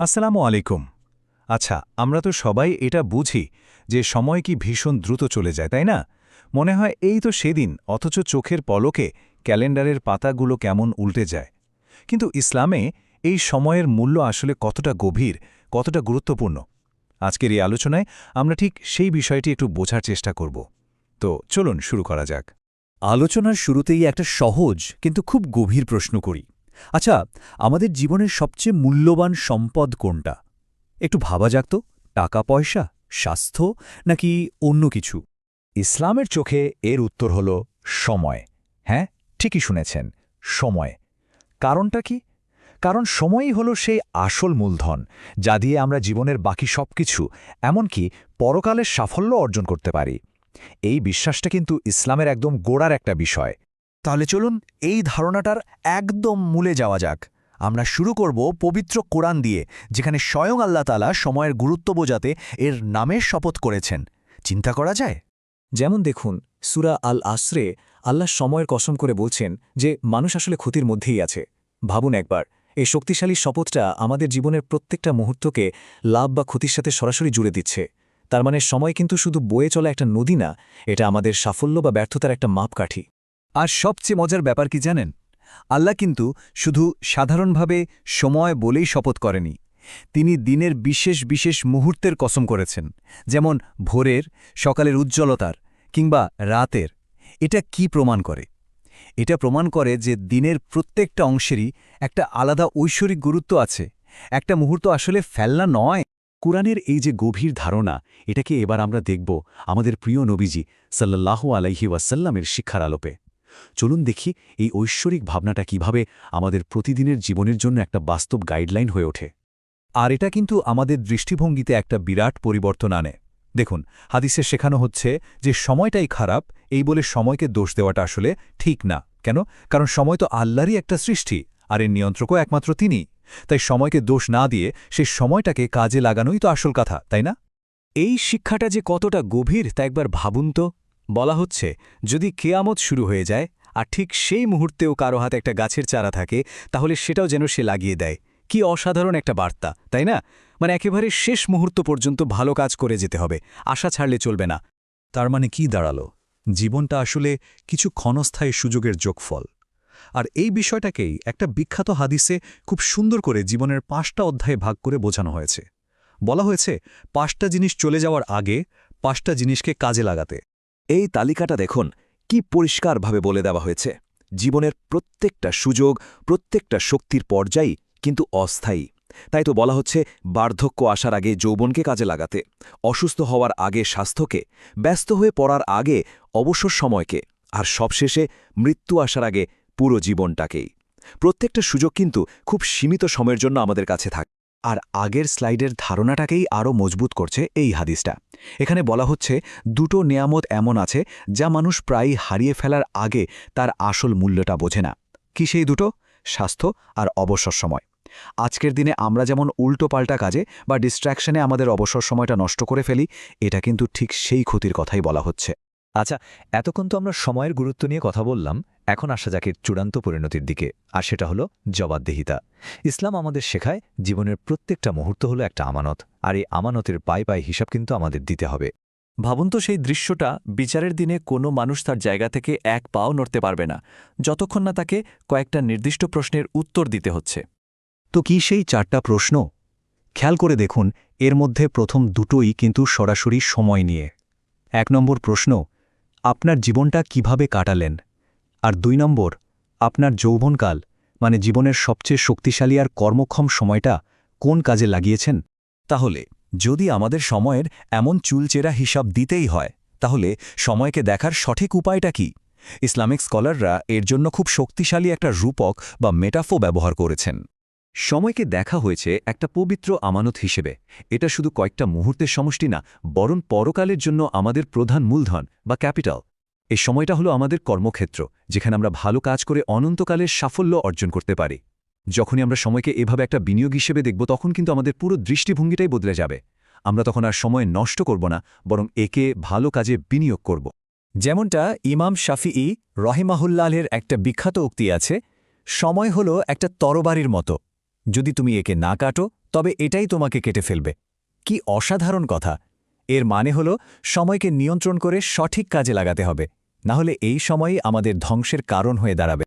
আসসালামু আলাইকুম। আচ্ছা, আমরা তো সবাই এটা বুঝি যে সময় কি ভীষণ দ্রুত চলে যায়, তাই না? মনে হয় এই তো সেদিন, অথচ চোখের পলকে ক্যালেন্ডারের পাতাগুলো কেমন উল্টে যায়। কিন্তু ইসলামে এই সময়ের মূল্য আসলে কতটা গভীর, কতটা গুরুত্বপূর্ণ? আজকের এই আলোচনায় আমরা ঠিক সেই বিষয়টি একটু বোঝার চেষ্টা করব। তো চলুন শুরু করা যাক। আলোচনার শুরুতেই একটা সহজ কিন্তু খুব গভীর প্রশ্ন করি। আচ্ছা, আমাদের জীবনের সবচেয়ে মূল্যবান সম্পদ কোনটা? একটু ভাবা যাক তো। টাকা পয়সা, স্বাস্থ্য, নাকি অন্য কিছু? ইসলামের চোখে এর উত্তর হল সময়। হ্যাঁ, ঠিকই শুনেছেন, সময়। কারণটা কি? কারণ সময়ই হলো সেই আসল মূলধন, যা দিয়ে আমরা জীবনের বাকি সবকিছু, এমনকি পরকালের সাফল্য অর্জন করতে পারি। এই বিশ্বাসটা কিন্তু ইসলামের একদম গোড়ার একটা বিষয়। তাহলে চলুন এই ধারণাটার একদম মূলে যাওয়া যাক। আমরা শুরু করব পবিত্র কোরআন দিয়ে, যেখানে স্বয়ং আল্লাহ তাআলা সময়ের গুরুত্ব বোঝাতে এর নামের শপথ করেছেন। চিন্তা করা যায়? যেমন দেখুন, সূরা আল আসরে আল্লাহ সময়ের কসম করে বলছেন যে মানুষ আসলে ক্ষতির মধ্যেই আছে। ভাবুন একবার, এই শক্তিশালী শপথটা আমাদের জীবনের প্রত্যেকটা মুহূর্তকে লাভ বা ক্ষতির সাথে সরাসরি জুড়ে দিচ্ছে। তার মানে সময় কিন্তু শুধু বয়ে চলা একটা নদী না, এটা আমাদের সাফল্য বা ব্যর্থতার একটা মাপকাঠি। আর সবচেয়ে মজার ব্যাপার কি জানেন? আল্লাহ কিন্তু শুধু সাধারণভাবে সময় বলেই শপথ করেনি। তিনি দিনের বিশেষ বিশেষ মুহূর্তের কসম করেছেন, যেমন ভোরের, সকালের উজ্জ্বলতার, কিংবা রাতের। এটা কি প্রমাণ করে? এটা প্রমাণ করে যে দিনের প্রত্যেকটা অংশেরই একটা আলাদা ঐশ্বরিক গুরুত্ব আছে। একটা মুহূর্ত আসলে ফেলনা নয়। কুরআনের এই যে গভীর ধারণা, এটাকে এবার আমরা দেখব আমাদের প্রিয় নবীজি সাল্লাল্লাহু আলাইহি ওয়াসাল্লামের শিক্ষার আলোপে। চলুন দেখি এই ঐশ্বরিক ভাবনাটা কিভাবে আমাদের প্রতিদিনের জীবনের জন্য একটা বাস্তব গাইডলাইন হয়ে ওঠে। আর এটা কিন্তু আমাদের দৃষ্টিভঙ্গিতে একটা বিরাট পরিবর্তন আনে। দেখুন, হাদিসে শেখানো হচ্ছে যে সময়টাই খারাপ, এই বলে সময়কে দোষ দেওয়াটা আসলে ঠিক না। কেন? কারণ সময় তো আল্লাহরই একটা সৃষ্টি, আর এর নিয়ন্ত্রকও একমাত্র তিনি। তাই সময়কে দোষ না দিয়ে সেই সময়টাকে কাজে লাগানোই তো আসল কথা, তাই না? এই শিক্ষাটা যে কতটা গভীর তা একবার ভাবুন তো। বলা হচ্ছে, যদি কেয়ামত শুরু হয়ে যায় আর ঠিক সেই মুহূর্তেও কারো হাতে একটা গাছের চারা থাকে, তাহলে সেটাও যেন সে লাগিয়ে দেয়। কি অসাধারণ একটা বার্তা, তাই না? মানে একেবারে শেষ মুহূর্ত পর্যন্ত ভালো কাজ করে যেতে হবে, আশা ছাড়লে চলবে না। তার মানে কি দাঁড়ালো? জীবনটা আসলে কিছু ক্ষণস্থায়ী সুযোগের যোগফল। আর এই বিষয়টাকেই একটা বিখ্যাত হাদিসে খুব সুন্দর করে জীবনের 5টা অধ্যায়ে ভাগ করে বোঝানো হয়েছে। বলা হয়েছে 5টা জিনিস চলে যাওয়ার আগে 5টা জিনিসকে কাজে লাগাতে। এই তালিকাটা দেখুন, কি পরিষ্কারভাবে বলে দেওয়া হয়েছে। জীবনের প্রত্যেকটা সুযোগ, প্রত্যেকটা শক্তির পর্যায়ই কিন্তু অস্থায়ী। তাই তো বলা হচ্ছে, বার্ধক্য আসার আগে যৌবনকে কাজে লাগাতে, অসুস্থ হওয়ার আগে স্বাস্থ্যকে, ব্যস্ত হয়ে পড়ার আগে অবসর সময়কে, আর সবশেষে মৃত্যু আসার আগে পুরো জীবনটাকেই। প্রত্যেকটা সুযোগ কিন্তু খুব সীমিত সময়ের জন্য আমাদের কাছে থাকে। আর আগের স্লাইডের ধারণাটাকেই আরও মজবুত করছে এই হাদিসটা। এখানে বলা হচ্ছে, দুটো নেয়ামত এমন আছে যা মানুষ প্রায়ই হারিয়ে ফেলার আগে তার আসল মূল্যটা বোঝে না। কি সেই দুটো? স্বাস্থ্য আর অবসর সময়। আজকের দিনে আমরা যেমন উল্টোপাল্টা কাজে বা ডিস্ট্র্যাকশনে আমাদের অবসর সময়টা নষ্ট করে ফেলি, এটা কিন্তু ঠিক সেই ক্ষতির কথাই বলা হচ্ছে। আচ্ছা, এতক্ষণ তো আমরা সময়ের গুরুত্ব নিয়ে কথা বললাম। এখন আসা যাক এর চূড়ান্ত পরিণতির দিকে, আর সেটা হলো জবাবদিহিতা। ইসলাম আমাদের শেখায় জীবনের প্রত্যেকটা মুহূর্ত হলো একটা আমানত, আর এই আমানতের পায়ে পায়ে হিসাব কিন্তু আমাদের দিতে হবে। ভাবুন তো সেই দৃশ্যটা, বিচারের দিনে কোনো মানুষ তার জায়গা থেকে এক পাও নড়তে পারবে না, যতক্ষণ না তাকে কয়েকটা নির্দিষ্ট প্রশ্নের উত্তর দিতে হচ্ছে। তো কি সেই 4টা প্রশ্ন? খেয়াল করে দেখুন, এর মধ্যে প্রথম দুটোই কিন্তু সরাসরি সময় নিয়ে। 1 নম্বর প্রশ্ন, আপনার জীবনটা কিভাবে কাটালেন? আর 2 নম্বর, আপনার যৌবনকাল, মানে জীবনের সবচেয়ে শক্তিশালী আর কর্মক্ষম সময়টা কোন কাজে লাগিয়েছেন? তাহলে যদি আমাদের সময়ের এমন চুলচেরা হিসাব দিতেই হয়, তাহলে সময়কে দেখার সঠিক উপায়টা কি? ইসলামিক স্কলাররা এর জন্য খুব শক্তিশালী একটা রূপক বা মেটাফো ব্যবহার করেছেন। সময়কে দেখা হয়েছে একটা পবিত্র আমানত হিসেবে। এটা শুধু কয়েকটা মুহূর্তের সমষ্টি না, বরং পরকালের জন্য আমাদের প্রধান মূলধন বা ক্যাপিটাল। এই সময়টা হলো আমাদের কর্মক্ষেত্র, যেখানে আমরা ভালো কাজ করে অনন্তকালের সাফল্য অর্জন করতে পারি। যখনই আমরা সময়কে এভাবে একটা বিনিয়োগ হিসেবে দেখব, তখন কিন্তু আমাদের পুরো দৃষ্টিভঙ্গিটাই বদলে যাবে। আমরা তখন আর সময় নষ্ট করব না, বরং একে ভালো কাজে বিনিয়োগ করব। যেমনটা ইমাম শাফিঈ রহিমাহুল্লাহের একটা বিখ্যাত উক্তি আছে, সময় হলো একটা তরবারির মতো। যদি তুমি একে না কাটো, তবে এটাই তোমাকে কেটে ফেলবে। কি অসাধারণ কথা! এর মানে হল সময়কে নিয়ন্ত্রণ করে সঠিক কাজে লাগাতে হবে, না হলে এই সময়ই আমাদের ধ্বংসের কারণ হয়ে দাঁড়াবে।